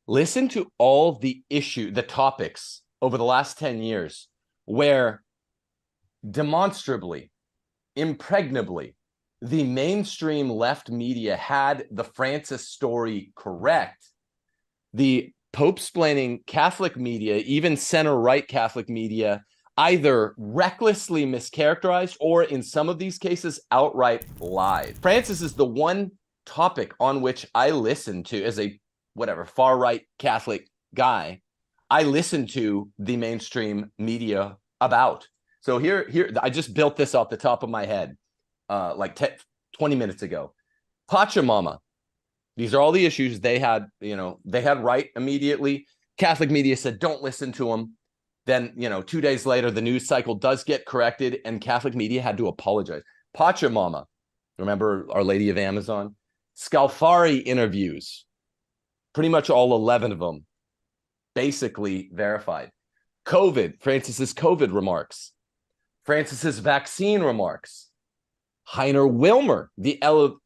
Listen to all the topics over the last 10 years where demonstrably, impregnably, the mainstream left media had the Francis story correct. The Pope-splaining Catholic media, even center-right Catholic media, either recklessly mischaracterized or in some of these cases outright lied. Francis is the one topic on which I listen to as a far-right Catholic guy. I listen to the mainstream media about. So here, I just built this off the top of my head, 20 minutes ago. Pachamama. These are all the issues they had. They had right immediately. Catholic media said, don't listen to them. Then, 2 days later, the news cycle does get corrected and Catholic media had to apologize. Pachamama, remember Our Lady of Amazon? Scalfari interviews, pretty much all 11 of them, basically verified. COVID, Francis's COVID remarks. Francis's vaccine remarks. Heiner Wilmer, the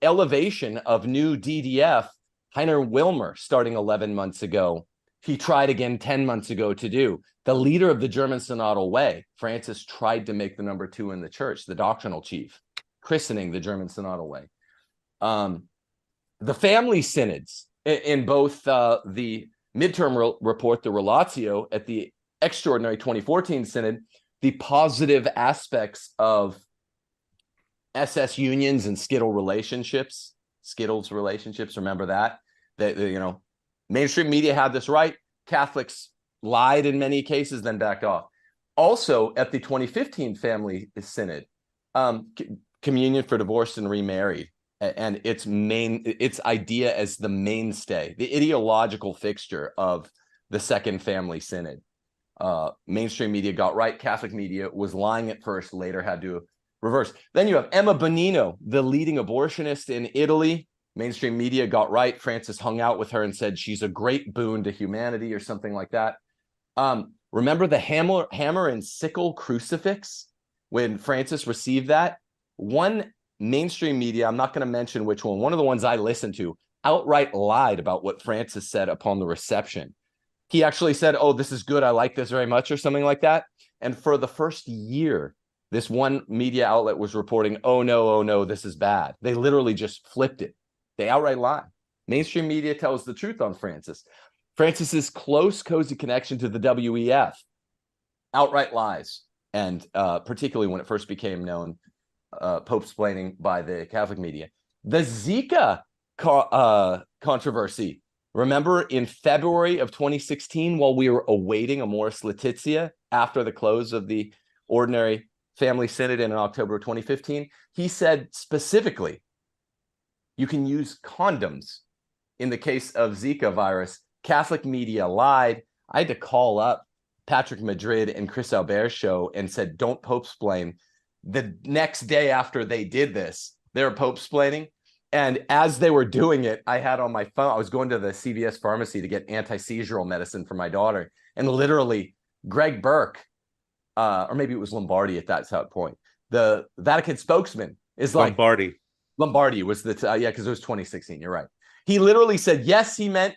elevation of new DDF. Heiner Wilmer, starting 11 months ago. He tried again 10 months ago to do. The leader of the German Synodal Way, Francis tried to make the number 2 in the church, the doctrinal chief, christening the German Synodal Way. The family synods in both the midterm report, the Relatio, at the extraordinary 2014 synod, the positive aspects of SS unions and Skittles relationships, remember that? Mainstream media had this right. Catholics lied in many cases, then backed off. Also, at the 2015 Family Synod, communion for divorced and remarried, and its idea as the mainstay, the ideological fixture of the Second Family Synod. Mainstream media got right. Catholic media was lying at first, later had to reverse. Then you have Emma Bonino, the leading abortionist in Italy. Mainstream media got right. Francis hung out with her and said she's a great boon to humanity or something like that. Remember the hammer and sickle crucifix when Francis received that? One mainstream media, I'm not going to mention which one of the ones I listened to, outright lied about what Francis said upon the reception. He actually said, oh, this is good, I like this very much, or something like that. And for the first year, this one media outlet was reporting, oh no, this is bad. They literally just flipped it. They outright lie. Mainstream media tells the truth on Francis. Francis's close, cozy connection to the WEF, outright lies. And particularly when it first became known, Pope-splaining by the Catholic media. The Zika controversy. Remember in February of 2016, while we were awaiting Amoris Laetitia after the close of the Ordinary Family Synod in October of 2015, he said specifically, you can use condoms in the case of Zika virus. Catholic media lied. I had to call up Patrick Madrid and Chris Albert's show and said, don't Pope-splain. The next day after they did this, they were Pope-splaining. And as they were doing it, I had on my phone, I was going to the CVS pharmacy to get anti-seizural medicine for my daughter. And literally, Greg Burke, or maybe it was Lombardi at that point, the Vatican spokesman is like... Lombardi was the... yeah, because it was 2016, you're right. He literally said, yes, he meant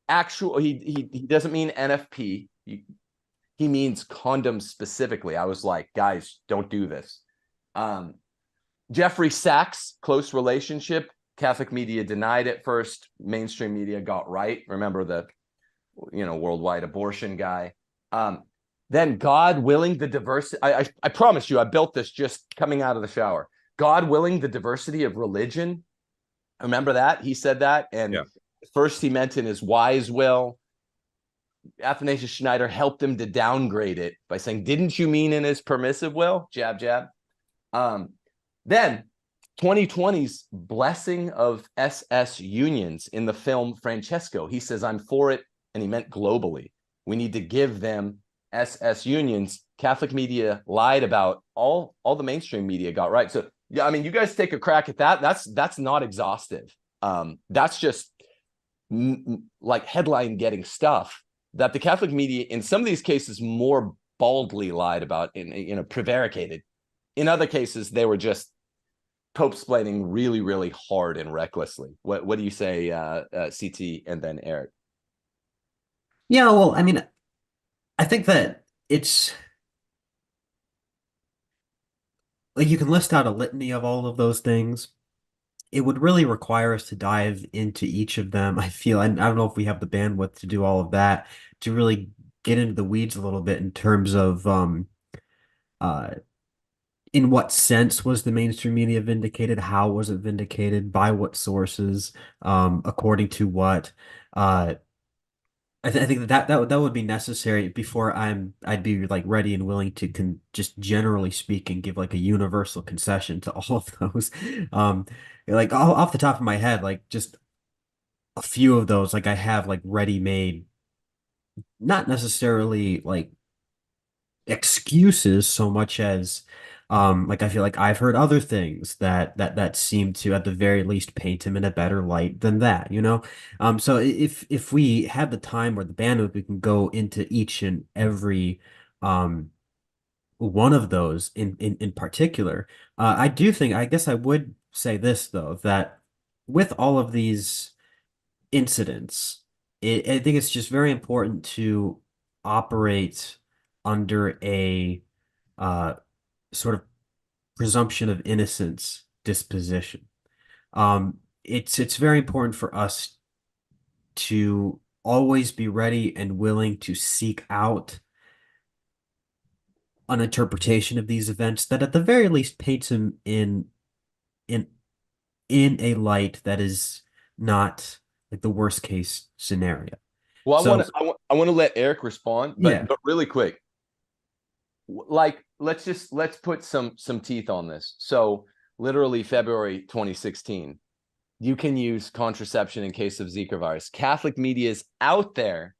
actual... He doesn't mean NFP. He means condoms specifically. I was like, guys, don't do this. Jeffrey Sachs, close relationship. Catholic media denied it first. Mainstream media got right. Remember the, worldwide abortion guy. Then God willing, the diversity. I promise you, I built this just coming out of the shower. God willing, the diversity of religion. Remember that? He said that. And first he meant in his wise will. Athanasius Schneider helped him to downgrade it by saying, didn't you mean in his permissive will? Jab, jab. Then 2020's blessing of SS unions in the film Francesco. He says, I'm for it. And he meant globally. We need to give them SS unions. Catholic media lied about. All the mainstream media got right. So, yeah, I mean, you guys take a crack at that. That's not exhaustive. That's just like headline getting stuff that the Catholic media, in some of these cases, more baldly lied about, prevaricated. In other cases, they were just Pope-splaining really, really hard and recklessly. What do you say, CT, and then Eric? Yeah, well, I mean, I think that it's like you can list out a litany of all of those things. It would really require us to dive into each of them. I feel, and I don't know if we have the bandwidth to do all of that, to really get into the weeds a little bit in terms of uh in what sense was the mainstream media vindicated? How was it vindicated? By what sources? According to what? Uh, I think that would be necessary before I'd be like ready and willing to just generally speaking give like a universal concession to all of those. Um, like off the top of my head, like just a few of those, like I have like ready made, not necessarily like excuses so much as like I feel like I've heard other things that seem to at the very least paint him in a better light than that, you know? So if we have the time or the bandwidth, we can go into each and every um one of those in particular. I do think I guess I would say this though, that with all of these incidents, I think it's just very important to operate under a uh, sort of presumption of innocence disposition. It's very important for us to always be ready and willing to seek out an interpretation of these events that at the very least paints him in in a light that is not like the worst case scenario. Well, So I want to let Eric respond, yeah. but really quick, like let's put some teeth on this. So literally February 2016, you can use contraception in case of Zika virus. Catholic media is out there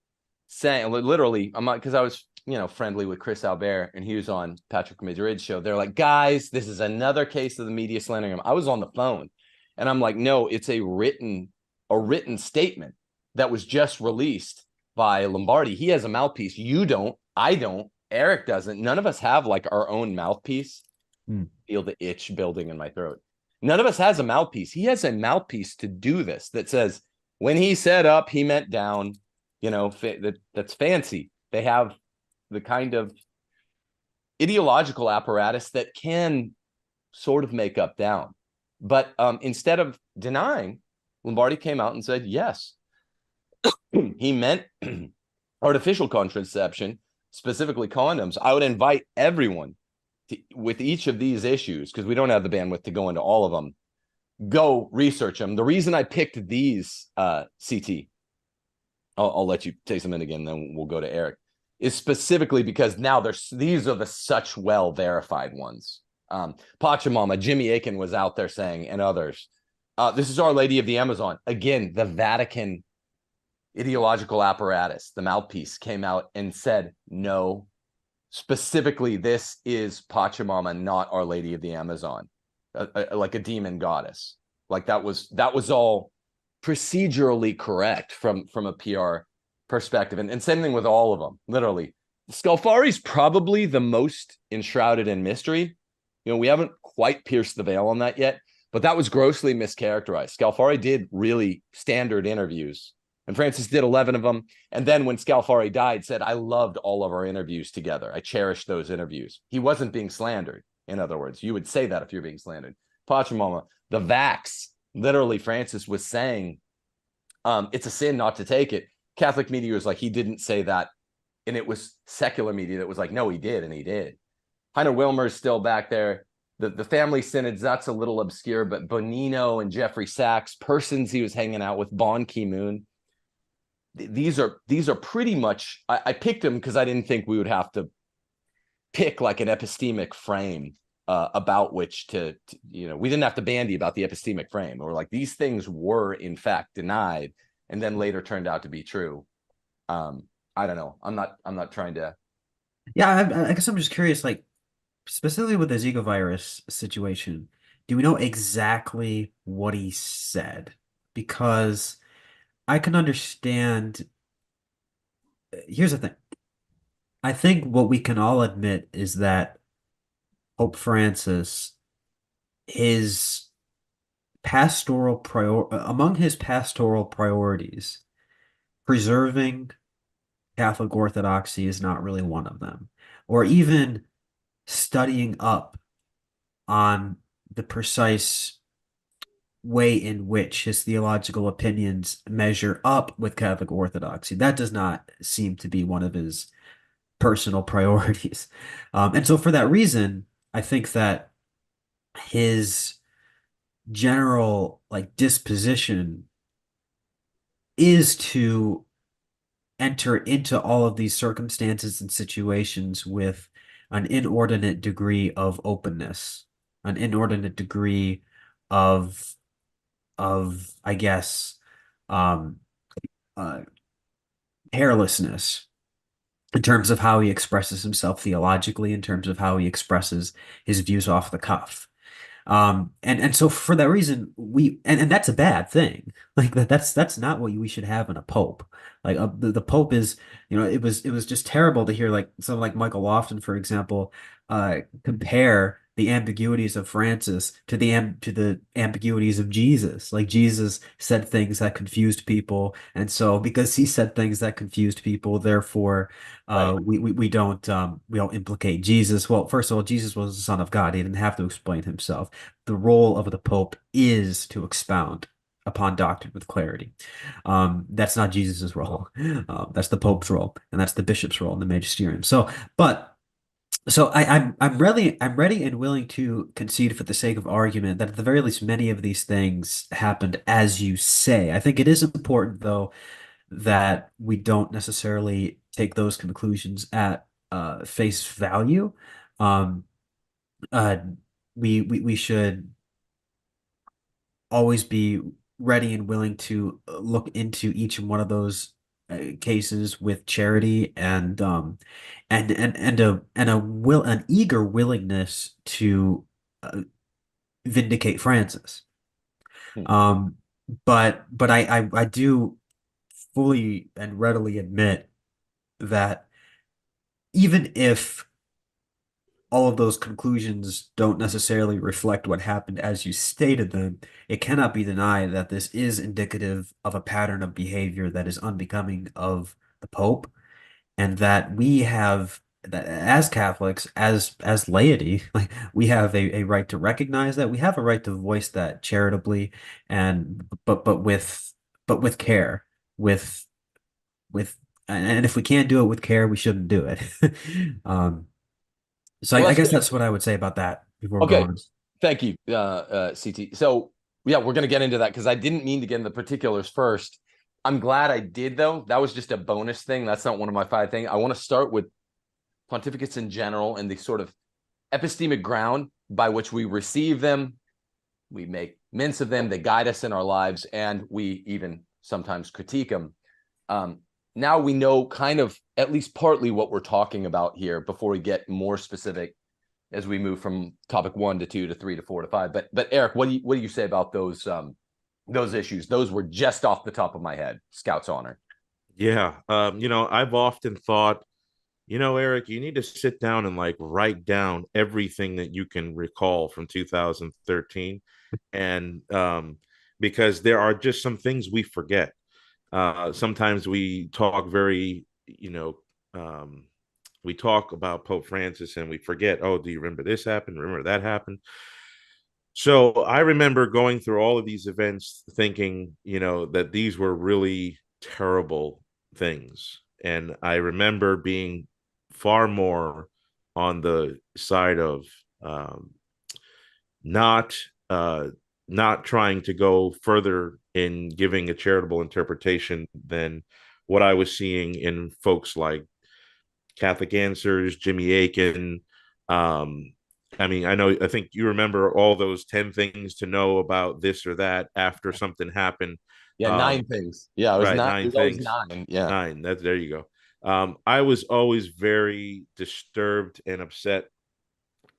saying, literally, I'm not, because I was, friendly with Chris Albert and he was on Patrick Madrid's show. They're like, guys, this is another case of the media slandering him. I was on the phone and I'm like, no, it's a written statement that was just released by Lombardi. He has a mouthpiece. You don't. I don't. Eric doesn't. None of us have like our own mouthpiece. Hmm. Feel the itch building in my throat. None of us has a mouthpiece. He has a mouthpiece to do this that says when he said up, he meant down. That's fancy. They have the kind of ideological apparatus that can sort of make up down. But instead of denying, Lombardi came out and said, yes, he meant artificial contraception, specifically condoms. I would invite everyone with each of these issues, because we don't have the bandwidth to go into all of them, go research them. The reason I picked these, CT, I'll let you take them in again, then we'll go to Eric, is specifically because now these are the such well verified ones. Pachamama, Jimmy Akin was out there saying, and others, this is Our Lady of the Amazon. Again, the Vatican ideological apparatus, the mouthpiece, came out and said, no, specifically, this is Pachamama, not Our Lady of the Amazon, like a demon goddess. Like that was all procedurally correct from a PR perspective, and same thing with all of them. Literally, Scalfari's probably the most enshrouded in mystery. We haven't quite pierced the veil on that yet, but that was grossly mischaracterized. Scalfari did really standard interviews, and Francis did 11 of them. And then when Scalfari died, said, I loved all of our interviews together. I cherished those interviews. He wasn't being slandered. In other words, you would say that if you're being slandered. Pachamama, the vax, literally, Francis was saying, it's a sin not to take it. Catholic media was like, he didn't say that. And it was secular media that was like, no, he did. And he did. Heiner Wilmer is still back there. The family synods, that's a little obscure, but Bonino and Jeffrey Sachs, persons he was hanging out with, Ban Ki-moon, these are pretty much, I picked them because I didn't think we would have to pick like an epistemic frame about which we didn't have to bandy about the epistemic frame, or like these things were in fact denied and then later turned out to be true. I don't know. I'm not trying to. Yeah, I guess I'm just curious, like specifically with the Zika virus situation, do we know exactly what he said? Because I can understand. Here's the thing. I think what we can all admit is that Pope Francis, his among his pastoral priorities, preserving Catholic Orthodoxy is not really one of them, or even studying up on the precise way in which his theological opinions measure up with Catholic Orthodoxy. That does not seem to be one of his personal priorities. And so for that reason, I think that his general like disposition is to enter into all of these circumstances and situations with an inordinate degree of openness, an inordinate degree of I guess um uh carelessness in terms of how he expresses himself theologically, in terms of how he expresses his views off the cuff. And so for that reason, and that's a bad thing. Like that's not what we should have in a pope. Like the pope is, it was just terrible to hear like someone like Michael Lofton, for example, compare the ambiguities of Francis to the ambiguities of Jesus. Like Jesus said things that confused people, and so because he said things that confused people, therefore Right. we don't implicate Jesus. Well, first of all, Jesus was the Son of God. He didn't have to explain himself. The role of the Pope is to expound upon doctrine with clarity. That's not Jesus's role. That's the Pope's role, and that's the bishop's role in the magisterium. I'm ready and willing to concede for the sake of argument that at the very least many of these things happened as you say. I think it is important though that we don't necessarily take those conclusions at face value. Um, uh, we should always be ready and willing to look into each one of those cases with charity and an eager willingness to uh, vindicate Francis. Hmm. Um, but I do fully and readily admit that even if all of those conclusions don't necessarily reflect what happened as you stated them, it cannot be denied that this is indicative of a pattern of behavior that is unbecoming of the Pope, and that we have that as Catholics, as laity, like we have a right to recognize that, we have a right to voice that charitably and but with care, with with and if we can't do it with care, we shouldn't do it. Um, so Well, I that's guess great. that's what I would say about that before we go Okay. on. Thank you, CT. So yeah, we're gonna get into that because I didn't mean to get into the particulars first. I'm glad I did though. That was just a bonus thing. That's not one of my five things. I want to start with pontificates in general and the sort of epistemic ground by which we receive them, we make mince of them, they guide us in our lives, and we even sometimes critique them. Um, Now we know kind of at least partly what we're talking about here before we get more specific as we move from topic 1 to 2 to 3 to 4 to 5. But Eric, what do you say about those issues? Those were just off the top of my head. Scout's honor. Yeah. I've often thought, Eric, you need to sit down and like write down everything that you can recall from 2013. And because there are just some things we forget. Sometimes we talk we talk about Pope Francis and we forget, oh, do you remember this happened? Remember that happened? So I remember going through all of these events thinking, that these were really terrible things. And I remember being far more on the side of not uh, not trying to go further in giving a charitable interpretation than what I was seeing in folks like Catholic Answers, Jimmy Akin. Um, I think you remember all those 10 things to know about this or that after something happened. Yeah, Um, 9 things. Yeah, it was right, not. It nine was always things. nine. Yeah. Nine. There you go. I was always very disturbed and upset,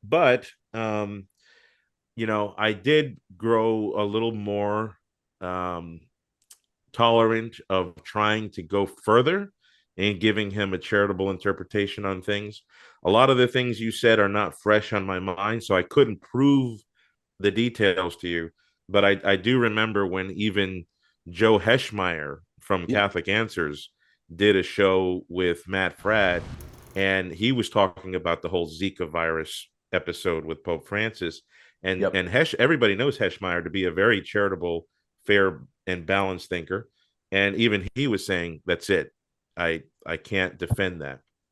but I did grow a little more um, tolerant of trying to go further and giving him a charitable interpretation on things. A lot of the things you said are not fresh on my mind, so I couldn't prove the details to you. But I do remember when even Joe Heschmeyer from Yeah. Catholic Answers did a show with Matt Fradd, and he was talking about the whole Zika virus episode with Pope Francis. And everybody knows Heschmeyer to be a very charitable, fair, and balanced thinker. And even he was saying, that's it. I can't defend that.